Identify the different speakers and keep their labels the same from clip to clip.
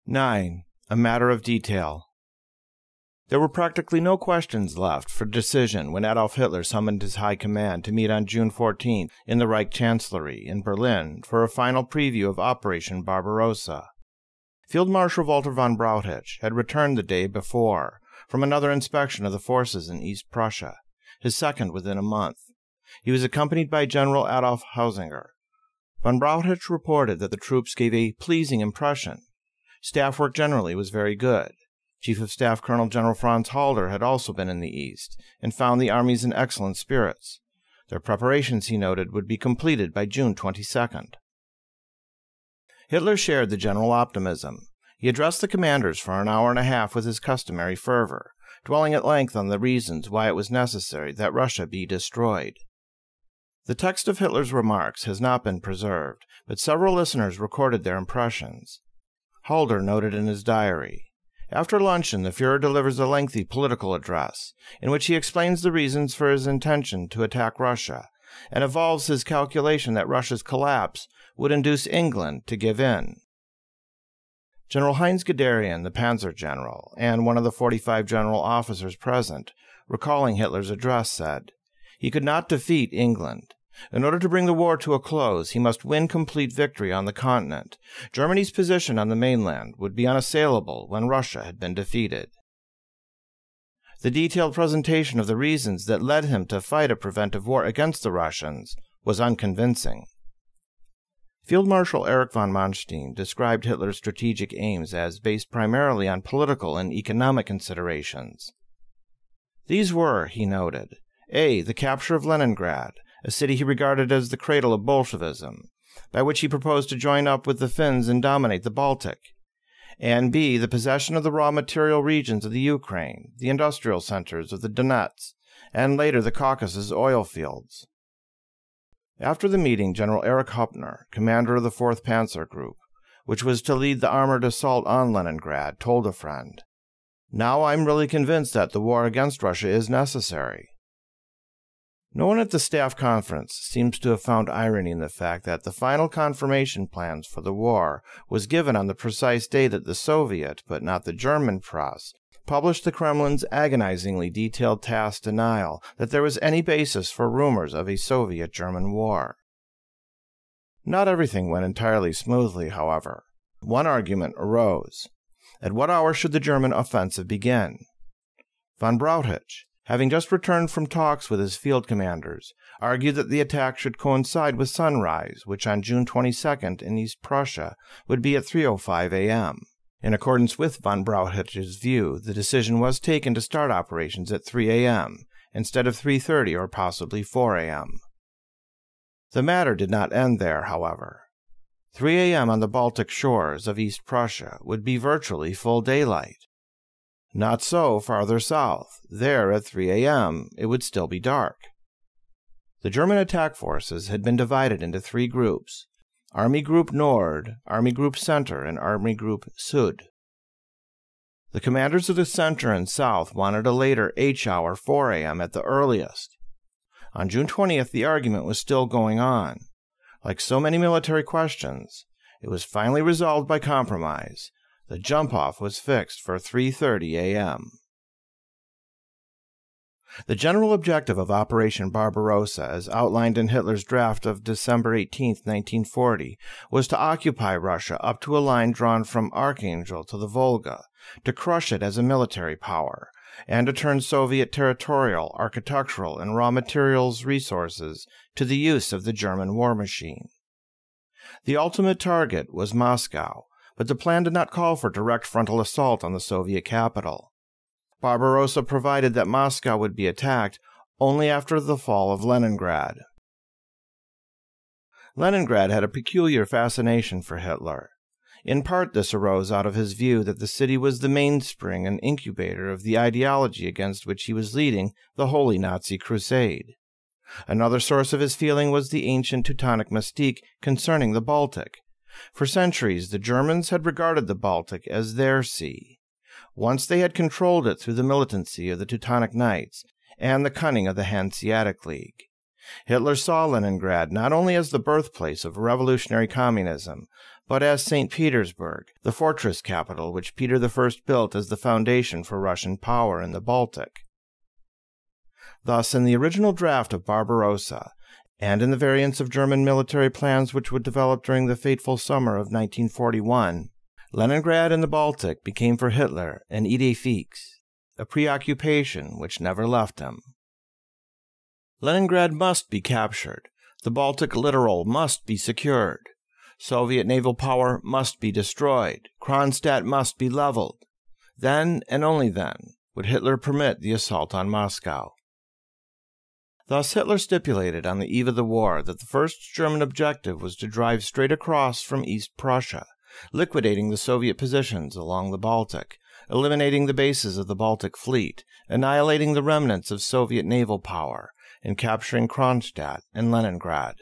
Speaker 1: 9. A matter of detail. There were practically no questions left for decision when Adolf Hitler summoned his high command to meet on June 14 in the Reich Chancellery in Berlin for a final preview of Operation Barbarossa. Field Marshal Walter von Brauchitsch had returned the day before from another inspection of the forces in East Prussia, his second within a month. He was accompanied by General Adolf Hausinger. Von Brauchitsch reported that the troops gave a pleasing impression. Staff work generally was very good. Chief of Staff Colonel General Franz Halder had also been in the East and found the armies in excellent spirits. Their preparations, he noted, would be completed by June 22nd. Hitler shared the general optimism. He addressed the commanders for an hour and a half with his customary fervor, dwelling at length on the reasons why it was necessary that Russia be destroyed. The text of Hitler's remarks has not been preserved, but several listeners recorded their impressions. Halder noted in his diary, "After luncheon, the Führer delivers a lengthy political address, in which he explains the reasons for his intention to attack Russia, and evolves his calculation that Russia's collapse would induce England to give in." General Heinz Guderian, the Panzer General, and one of the 45 general officers present, recalling Hitler's address, said, "He could not defeat England. In order to bring the war to a close, he must win complete victory on the continent. Germany's position on the mainland would be unassailable when Russia had been defeated." The detailed presentation of the reasons that led him to fight a preventive war against the Russians was unconvincing. Field Marshal Erich von Manstein described Hitler's strategic aims as based primarily on political and economic considerations. These were, he noted, A. the capture of Leningrad, a city he regarded as the cradle of Bolshevism, by which he proposed to join up with the Finns and dominate the Baltic, and B. the possession of the raw material regions of the Ukraine, the industrial centers of the Donets, and later the Caucasus oil fields. After the meeting, General Erich Hoppner, commander of the 4th Panzer Group, which was to lead the armored assault on Leningrad, told a friend, "Now I'm really convinced that the war against Russia is necessary." No one at the staff conference seems to have found irony in the fact that the final confirmation plans for the war was given on the precise day that the Soviet, but not the German press, published the Kremlin's agonizingly detailed tacit denial that there was any basis for rumors of a Soviet-German war. Not everything went entirely smoothly, however. One argument arose. At what hour should the German offensive begin? Von Brauchitsch, having just returned from talks with his field commanders, argued that the attack should coincide with sunrise, which on June 22nd in East Prussia would be at 3:05 a.m. In accordance with von Brauchitsch's view, the decision was taken to start operations at 3 a.m. instead of 3:30 or possibly 4 a.m. The matter did not end there, however. 3 a.m. on the Baltic shores of East Prussia would be virtually full daylight. Not so farther south. There, at 3 a.m., it would still be dark. The German attack forces had been divided into 3 groups: Army Group Nord, Army Group Center, and Army Group Süd. The commanders of the Center and South wanted a later H-hour, 4 a.m. at the earliest. On June 20th, the argument was still going on. Like so many military questions, it was finally resolved by compromise. The jump-off was fixed for 3:30 a.m. The general objective of Operation Barbarossa, as outlined in Hitler's draft of December 18, 1940, was to occupy Russia up to a line drawn from Archangel to the Volga, to crush it as a military power, and to turn Soviet territorial, architectural, and raw materials resources to the use of the German war machine. The ultimate target was Moscow, but the plan did not call for direct frontal assault on the Soviet capital. Barbarossa provided that Moscow would be attacked only after the fall of Leningrad. Leningrad had a peculiar fascination for Hitler. In part, this arose out of his view that the city was the mainspring and incubator of the ideology against which he was leading the Holy Nazi Crusade. Another source of his feeling was the ancient Teutonic mystique concerning the Baltic. For centuries, the Germans had regarded the Baltic as their sea. Once they had controlled it through the militancy of the Teutonic Knights and the cunning of the Hanseatic League. Hitler saw Leningrad not only as the birthplace of revolutionary communism, but as St. Petersburg, the fortress capital which Peter I built as the foundation for Russian power in the Baltic. Thus, in the original draft of Barbarossa, and in the variants of German military plans which would develop during the fateful summer of 1941, Leningrad and the Baltic became for Hitler an idée fixe, a preoccupation which never left him. Leningrad must be captured, the Baltic littoral must be secured, Soviet naval power must be destroyed, Kronstadt must be leveled. Then, and only then, would Hitler permit the assault on Moscow. Thus Hitler stipulated on the eve of the war that the first German objective was to drive straight across from East Prussia, liquidating the Soviet positions along the Baltic, eliminating the bases of the Baltic Fleet, annihilating the remnants of Soviet naval power, and capturing Kronstadt and Leningrad.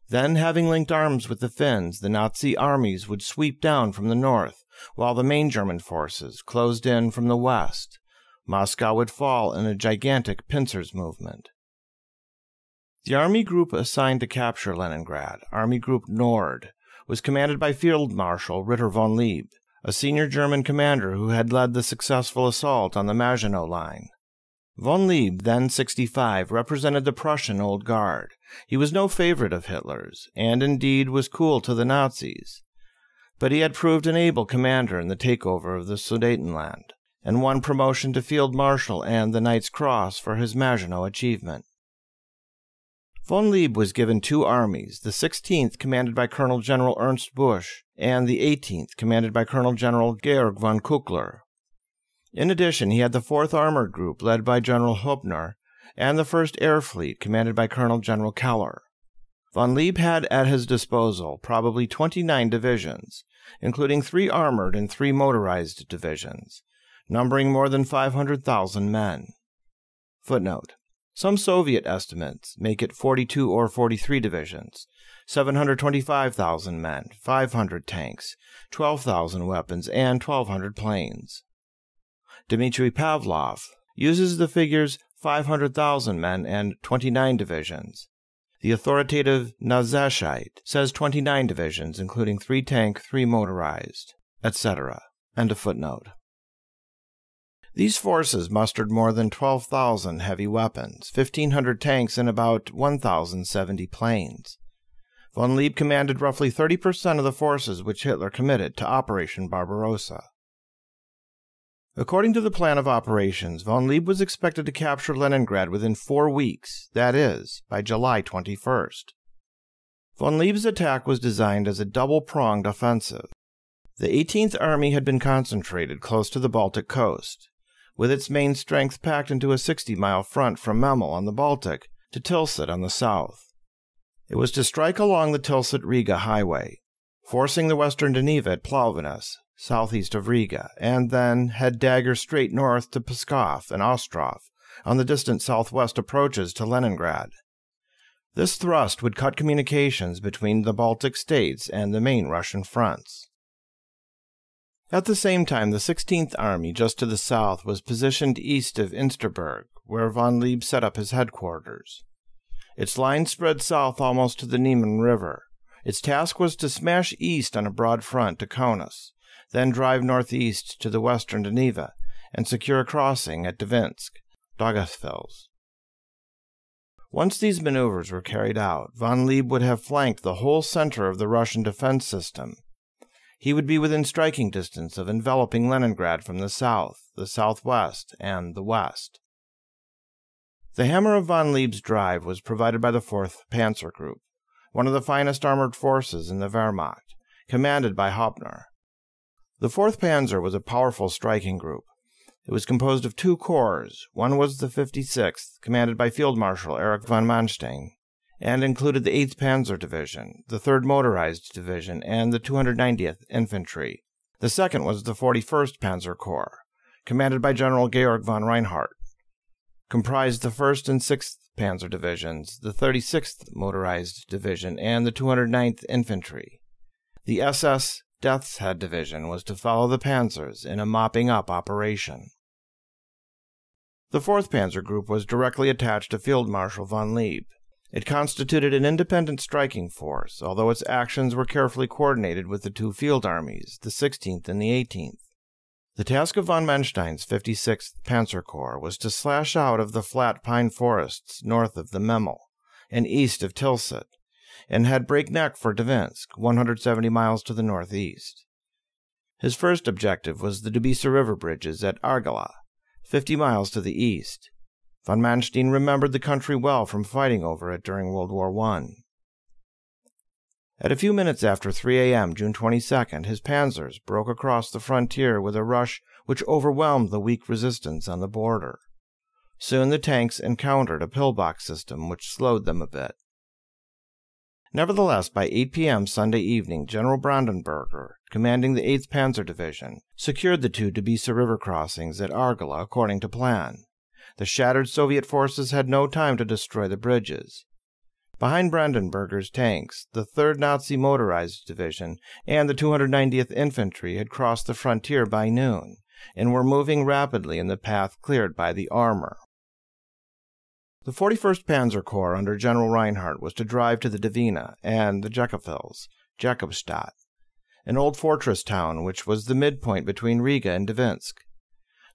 Speaker 1: Then, having linked arms with the Finns, the Nazi armies would sweep down from the north, while the main German forces closed in from the west. Moscow would fall in a gigantic pincers movement. The army group assigned to capture Leningrad, Army Group Nord, was commanded by Field Marshal Ritter von Leeb, a senior German commander who had led the successful assault on the Maginot Line. Von Leeb, then 65, represented the Prussian Old Guard. He was no favorite of Hitler's, and indeed was cool to the Nazis. But he had proved an able commander in the takeover of the Sudetenland, and won promotion to Field Marshal and the Knight's Cross for his Maginot achievement. Von Leeb was given two armies, the 16th commanded by Colonel General Ernst Busch, and the 18th commanded by Colonel General Georg von Kuchler. In addition, he had the 4th Armored Group led by General Hubner, and the 1st Air Fleet commanded by Colonel General Keller. Von Leeb had at his disposal probably 29 divisions, including 3 armored and 3 motorized divisions, numbering more than 500,000 men. Footnote: some Soviet estimates make it 42 or 43 divisions, 725,000 men, 500 tanks, 12,000 weapons, and 1,200 planes. Dmitry Pavlov uses the figures 500,000 men and 29 divisions. The authoritative Nazashite says 29 divisions, including 3 tank, 3 motorized, etc. End of footnote. These forces mustered more than 12,000 heavy weapons, 1,500 tanks, and about 1,070 planes. Von Leeb commanded roughly 30% of the forces which Hitler committed to Operation Barbarossa. According to the plan of operations, von Leeb was expected to capture Leningrad within 4 weeks, that is, by July 21st. Von Leeb's attack was designed as a double-pronged offensive. The 18th Army had been concentrated close to the Baltic coast, with its main strength packed into a 60-mile front from Memel on the Baltic to Tilsit on the south. It was to strike along the Tilsit-Riga highway, forcing the western Dniva at Plovdiv, southeast of Riga, and then head dagger straight north to Pskov and Ostrov on the distant southwest approaches to Leningrad. This thrust would cut communications between the Baltic states and the main Russian fronts. At the same time, the 16th Army, just to the south, was positioned east of Insterburg, where von Leeb set up his headquarters. Its line spread south almost to the Niemen River. Its task was to smash east on a broad front to Kaunas, then drive northeast to the western Dniva, and secure a crossing at Dvinsk, Daugavpils. Once these maneuvers were carried out, von Leeb would have flanked the whole center of the Russian defense system. He would be within striking distance of enveloping Leningrad from the south, the southwest, and the west. The hammer of von Leeb's drive was provided by the 4th Panzer Group, one of the finest armored forces in the Wehrmacht, commanded by Hubner. The 4th Panzer was a powerful striking group. It was composed of 2 corps. One was the 56th, commanded by Field Marshal Erich von Manstein, and included the 8th Panzer Division, the 3rd Motorized Division, and the 290th Infantry. The second was the 41st Panzer Corps, commanded by General Georg von Reinhardt. Comprised the 1st and 6th Panzer Divisions, the 36th Motorized Division, and the 209th Infantry. The SS Death's Head Division was to follow the panzers in a mopping-up operation. The 4th Panzer Group was directly attached to Field Marshal von Leeb. It constituted an independent striking force, although its actions were carefully coordinated with the two field armies, the 16th and the 18th. The task of von Manstein's 56th Panzer Corps was to slash out of the flat pine forests north of the Memel and east of Tilsit, and head breakneck for Dvinsk, 170 miles to the northeast. His first objective was the Dubisa River bridges at Argala, 50 miles to the east. Von Manstein remembered the country well from fighting over it during World War I. At a few minutes after 3 a.m., June 22nd, his panzers broke across the frontier with a rush which overwhelmed the weak resistance on the border. Soon the tanks encountered a pillbox system which slowed them a bit. Nevertheless, by 8 p.m. Sunday evening, General Brandenberger, commanding the 8th Panzer Division, secured the two Dubisa River crossings at Argala according to plan. The shattered Soviet forces had no time to destroy the bridges. Behind Brandenberger's tanks, the 3rd Nazi Motorized Division and the 290th Infantry had crossed the frontier by noon and were moving rapidly in the path cleared by the armor. The 41st Panzer Corps under General Reinhardt was to drive to the Divina and the Jakobstadt, an old fortress town which was the midpoint between Riga and Dvinsk.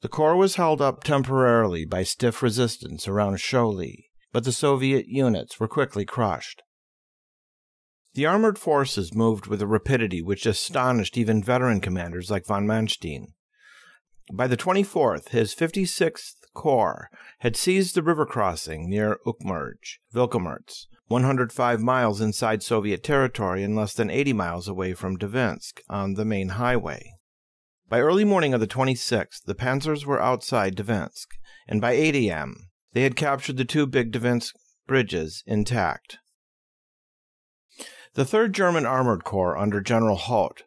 Speaker 1: The corps was held up temporarily by stiff resistance around Sholi, but the Soviet units were quickly crushed. The armored forces moved with a rapidity which astonished even veteran commanders like von Manstein. By the 24th, his 56th Corps had seized the river crossing near Vilkomerz, 105 miles inside Soviet territory and less than 80 miles away from Dvinsk on the main highway. By early morning of the 26th, the panzers were outside Dvinsk, and by 8 a.m., they had captured the two big Dvinsk bridges intact. The 3rd German Armored Corps under General Hoth,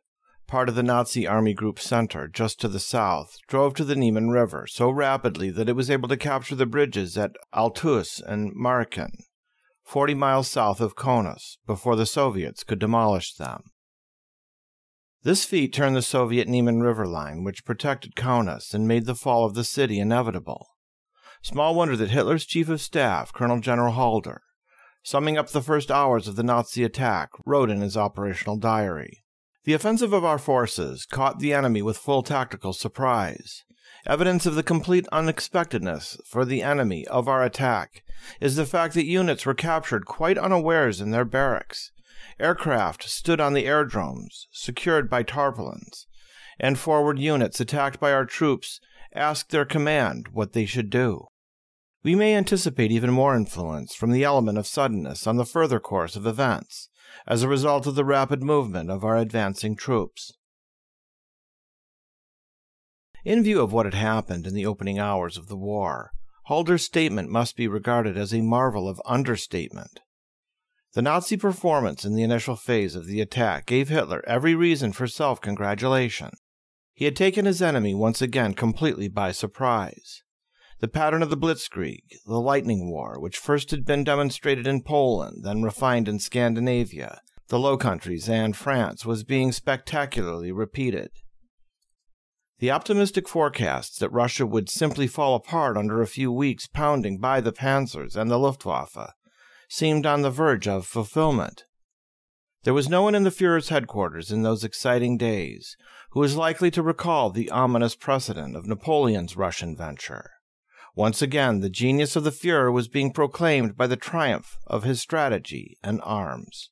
Speaker 1: part of the Nazi Army Group Center just to the south, drove to the Niemen River so rapidly that it was able to capture the bridges at Altus and Marken, 40 miles south of Kaunas, before the Soviets could demolish them. This feat turned the Soviet Niemen River line, which protected Kaunas and made the fall of the city inevitable. Small wonder that Hitler's Chief of Staff, Colonel General Halder, summing up the first hours of the Nazi attack, wrote in his operational diary, "The offensive of our forces caught the enemy with full tactical surprise. Evidence of the complete unexpectedness for the enemy of our attack is the fact that units were captured quite unawares in their barracks. Aircraft stood on the aerodromes, secured by tarpaulins, and forward units attacked by our troops asked their command what they should do. We may anticipate even more influence from the element of suddenness on the further course of events, as a result of the rapid movement of our advancing troops." In view of what had happened in the opening hours of the war, Halder's statement must be regarded as a marvel of understatement. The Nazi performance in the initial phase of the attack gave Hitler every reason for self-congratulation. He had taken his enemy once again completely by surprise. The pattern of the Blitzkrieg, the Lightning War, which first had been demonstrated in Poland, then refined in Scandinavia, the Low Countries, and France, was being spectacularly repeated. The optimistic forecasts that Russia would simply fall apart under a few weeks' pounding by the panzers and the Luftwaffe seemed on the verge of fulfillment. There was no one in the Führer's headquarters in those exciting days who was likely to recall the ominous precedent of Napoleon's Russian venture. Once again, the genius of the Führer was being proclaimed by the triumph of his strategy and arms.